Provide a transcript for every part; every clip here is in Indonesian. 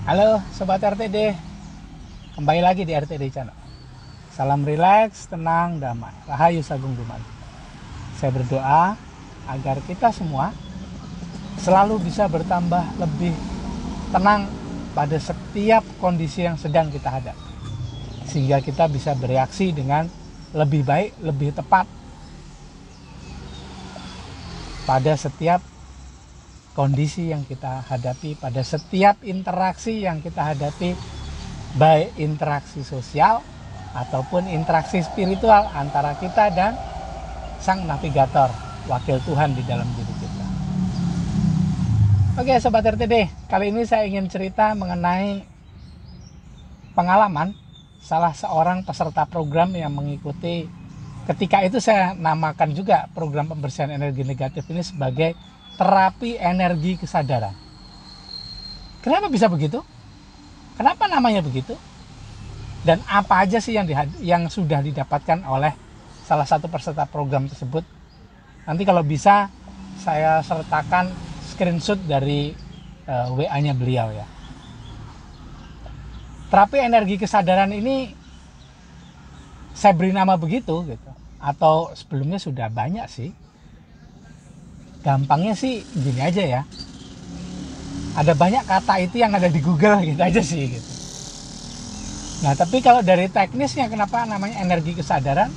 Halo Sobat RTD, kembali lagi di RTD Channel. Salam rileks, tenang, damai. Rahayu Sagung Duman. Saya berdoa agar kita semua selalu bisa bertambah lebih tenang pada setiap kondisi yang sedang kita hadapi. Sehingga kita bisa bereaksi dengan lebih baik, lebih tepat pada setiap kondisi yang kita hadapi, pada setiap interaksi yang kita hadapi, baik interaksi sosial ataupun interaksi spiritual antara kita dan Sang Navigator, wakil Tuhan di dalam diri kita. Oke Sobat RTD, kali ini saya ingin cerita mengenai pengalaman salah seorang peserta program yang mengikuti. Ketika itu saya namakan juga program pembersihan energi negatif ini sebagai terapi energi kesadaran. Kenapa bisa begitu? Kenapa namanya begitu? Dan apa aja sih yang sudah didapatkan oleh salah satu peserta program tersebut? Nanti kalau bisa saya sertakan screenshot dari WA-nya beliau ya. Terapi energi kesadaran ini saya beri nama begitu gitu. Atau sebelumnya sudah banyak sih. Gampangnya sih gini aja ya, ada banyak kata itu yang ada di Google gitu aja sih gitu. Nah tapi kalau dari teknisnya kenapa namanya energi kesadaran,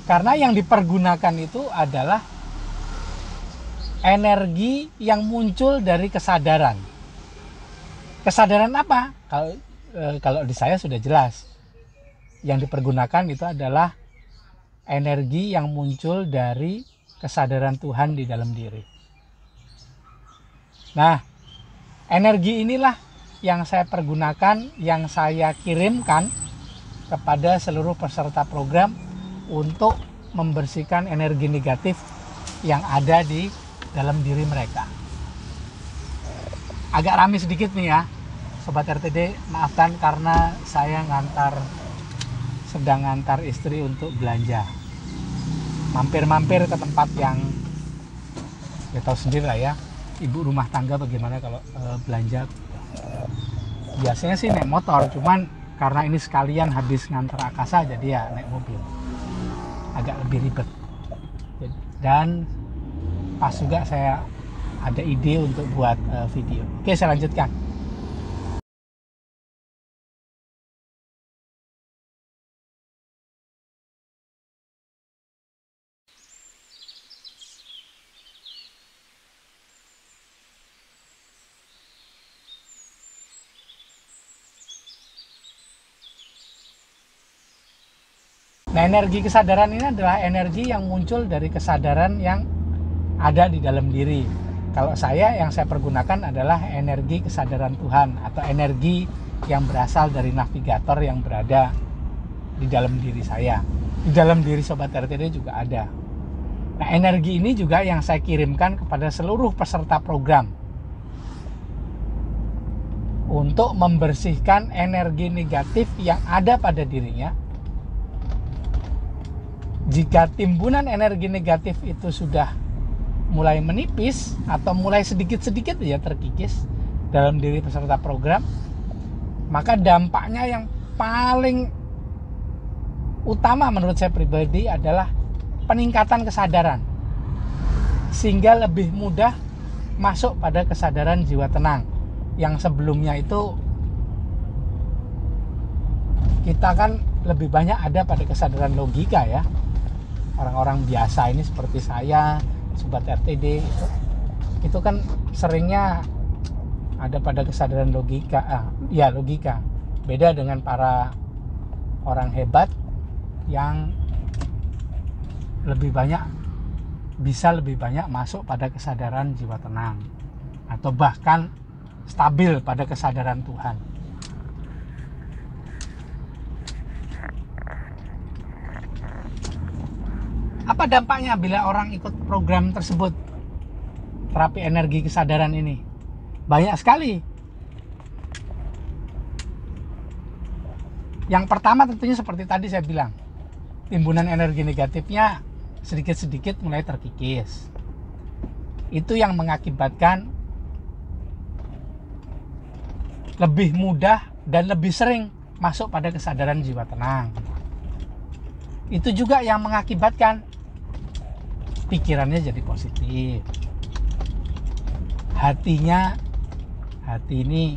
karena yang dipergunakan itu adalah energi yang muncul dari kesadaran. Kesadaran apa? Kalau di saya sudah jelas, yang dipergunakan itu adalah energi yang muncul dari kesadaran Tuhan di dalam diri. Nah, energi inilah yang saya pergunakan, yang saya kirimkan kepada seluruh peserta program untuk membersihkan energi negatif yang ada di dalam diri mereka. Agak rame sedikit nih ya, Sobat RTD, maafkan karena saya sedang ngantar istri untuk belanja. Mampir-mampir ke tempat yang ya tahu sendiri lah ya, ibu rumah tangga bagaimana kalau belanja. Biasanya sih naik motor, cuman karena ini sekalian habis ngantar Akasa jadi ya naik mobil, agak lebih ribet. Dan pas juga saya ada ide untuk buat video. Oke, saya lanjutkan. Nah, energi kesadaran ini adalah energi yang muncul dari kesadaran yang ada di dalam diri. Kalau yang saya pergunakan adalah energi kesadaran Tuhan atau energi yang berasal dari navigator yang berada di dalam diri saya. Di dalam diri Sobat RTD juga ada. Nah, energi ini juga yang saya kirimkan kepada seluruh peserta program untuk membersihkan energi negatif yang ada pada dirinya. Jika timbunan energi negatif itu sudah mulai menipis atau mulai sedikit-sedikit ya terkikis dalam diri peserta program, maka dampaknya yang paling utama menurut saya pribadi adalah peningkatan kesadaran, sehingga lebih mudah masuk pada kesadaran jiwa tenang. Yang sebelumnya itu kita kan lebih banyak ada pada kesadaran logika ya. Orang-orang biasa ini seperti saya, Sobat RTD itu kan seringnya ada pada kesadaran logika. Logika. Beda dengan para orang hebat yang bisa lebih banyak masuk pada kesadaran jiwa tenang atau bahkan stabil pada kesadaran Tuhan. Apa dampaknya bila orang ikut program tersebut, terapi energi kesadaran ini? Banyak sekali. Yang pertama tentunya seperti tadi saya bilang, timbunan energi negatifnya sedikit-sedikit mulai terkikis. Itu yang mengakibatkan lebih mudah dan lebih sering masuk pada kesadaran jiwa tenang. Itu juga yang mengakibatkan pikirannya jadi positif. Hati ini,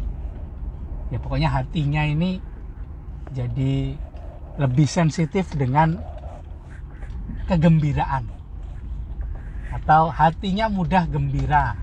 ya pokoknya hatinya ini jadi lebih sensitif dengan kegembiraan, atau hatinya mudah gembira.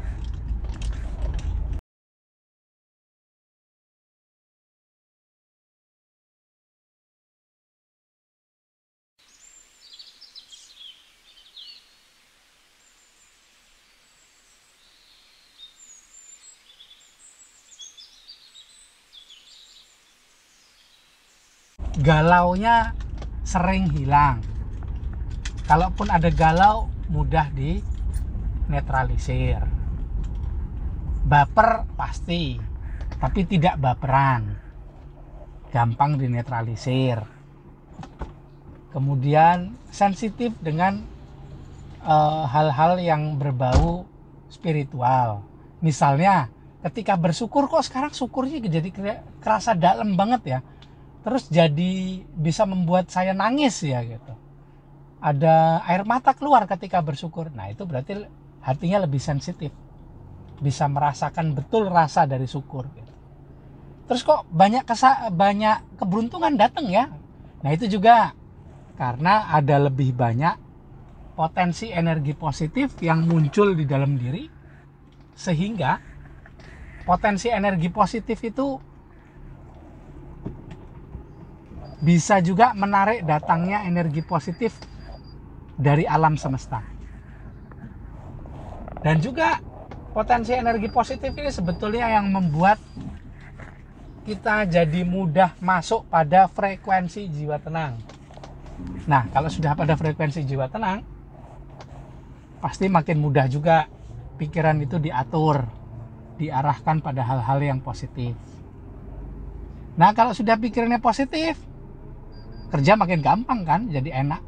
Galaunya sering hilang. Kalaupun ada galau, mudah dinetralisir. Baper pasti, tapi tidak baperan, gampang dinetralisir. Kemudian sensitif dengan hal-hal yang berbau spiritual. Misalnya ketika bersyukur, kok sekarang syukurnya jadi kerasa dalam banget ya, terus jadi bisa membuat saya nangis ya gitu, ada air mata keluar ketika bersyukur. Nah itu berarti hatinya lebih sensitif, bisa merasakan betul rasa dari syukur gitu. Terus kok banyak keberuntungan datang ya. Nah itu juga karena ada lebih banyak potensi energi positif yang muncul di dalam diri, sehingga potensi energi positif itu bisa juga menarik datangnya energi positif dari alam semesta. Dan juga potensi energi positif ini sebetulnya yang membuat kita jadi mudah masuk pada frekuensi jiwa tenang. Nah, kalau sudah pada frekuensi jiwa tenang, pasti makin mudah juga pikiran itu diatur, diarahkan pada hal-hal yang positif. Nah, kalau sudah pikirannya positif, kerja makin gampang kan, jadi enak.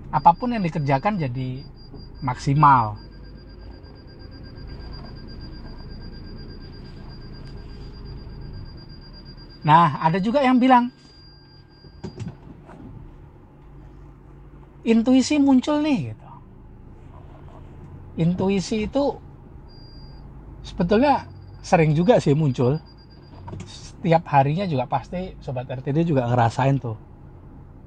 Apapun yang dikerjakan jadi maksimal. Nah, ada juga yang bilang intuisi muncul nih gitu. Intuisi itu sebetulnya sering juga sih muncul. Setiap harinya juga pasti Sobat RTD juga ngerasain tuh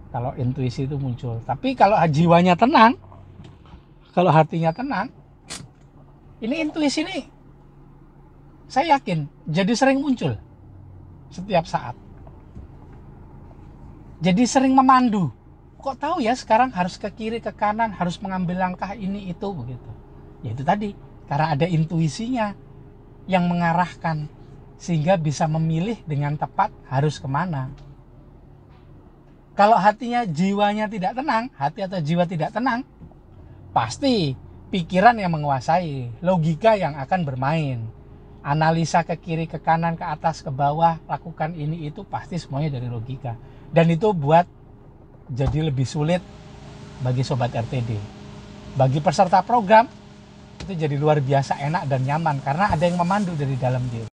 kalau intuisi itu muncul. Tapi kalau jiwanya tenang, kalau hatinya tenang, ini intuisi nih saya yakin jadi sering muncul setiap saat. Jadi sering memandu. Kok tahu ya sekarang harus ke kiri, ke kanan, harus mengambil langkah ini itu begitu. Ya itu tadi, karena ada intuisinya yang mengarahkan, sehingga bisa memilih dengan tepat harus kemana. Kalau hatinya, jiwanya tidak tenang, hati atau jiwa tidak tenang, pasti pikiran yang menguasai, logika yang akan bermain. Analisa ke kiri, ke kanan, ke atas, ke bawah, lakukan ini itu pasti semuanya dari logika. Dan itu buat jadi lebih sulit bagi Sobat RTD. Bagi peserta program, itu jadi luar biasa enak dan nyaman karena ada yang memandu dari dalam diri.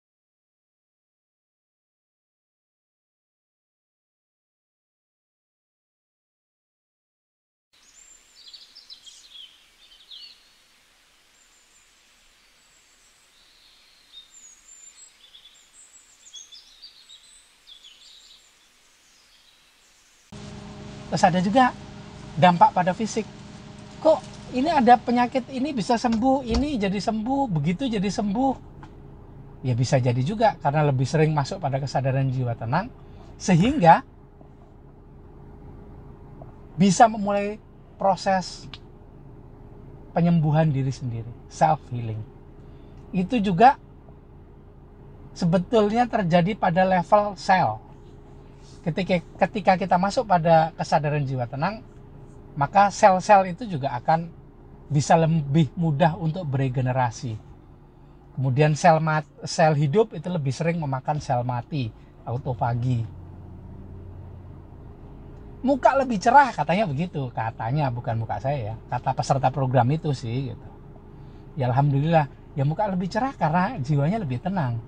Terus ada juga dampak pada fisik. Kok ini ada penyakit ini bisa sembuh, ini jadi sembuh, begitu jadi sembuh. Ya bisa jadi juga karena lebih sering masuk pada kesadaran jiwa tenang, sehingga bisa memulai proses penyembuhan diri sendiri, self healing. Itu juga sebetulnya terjadi pada level sel. Ketika kita masuk pada kesadaran jiwa tenang, maka sel-sel itu juga akan bisa lebih mudah untuk beregenerasi. Kemudian sel hidup itu lebih sering memakan sel mati, autofagi. Muka lebih cerah katanya begitu, katanya, bukan muka saya ya, kata peserta program itu sih gitu. Ya alhamdulillah, ya muka lebih cerah karena jiwanya lebih tenang.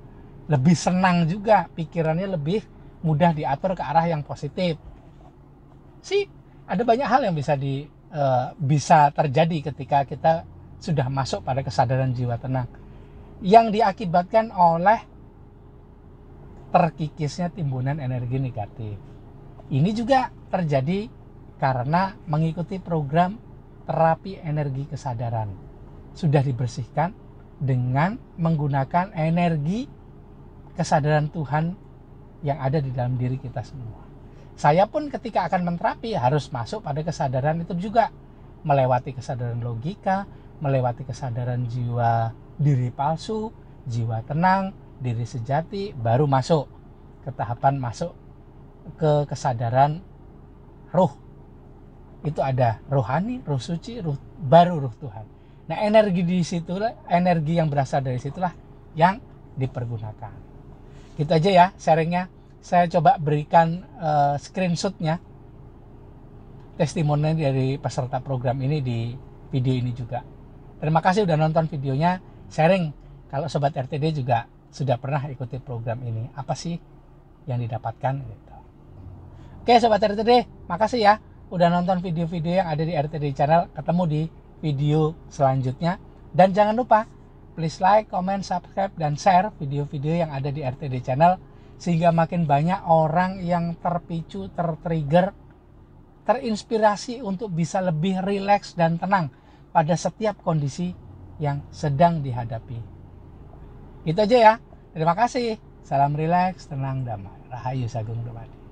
lebih senang juga, pikirannya lebih mudah diatur ke arah yang positif. Sih, ada banyak hal yang bisa terjadi ketika kita sudah masuk pada kesadaran jiwa tenang yang diakibatkan oleh terkikisnya timbunan energi negatif. Ini juga terjadi karena mengikuti program terapi energi kesadaran. Sudah dibersihkan dengan menggunakan energi kesadaran Tuhan yang ada di dalam diri kita semua. Saya pun ketika akan menterapi harus masuk pada kesadaran itu juga, melewati kesadaran logika, melewati kesadaran jiwa diri palsu, jiwa tenang, diri sejati, baru masuk ke tahapan masuk ke kesadaran ruh. Itu ada rohani, ruh suci, baru ruh Tuhan. Nah, energi di situlah, energi yang berasal dari situlah yang dipergunakan. Gitu aja ya sharingnya. Saya coba berikan screenshotnya, testimoni dari peserta program ini di video ini juga. Terima kasih udah nonton videonya, sharing kalau Sobat RTD juga sudah pernah ikuti program ini. Apa sih yang didapatkan gitu. Oke Sobat RTD, makasih ya udah nonton video-video yang ada di RTD channel. Ketemu di video selanjutnya. Dan jangan lupa please like, comment, subscribe, dan share video-video yang ada di RTD channel, sehingga makin banyak orang yang terpicu, tertrigger, terinspirasi untuk bisa lebih rileks dan tenang pada setiap kondisi yang sedang dihadapi. Itu aja ya. Terima kasih. Salam rileks, tenang, damai. Rahayu Sagung Dumadi.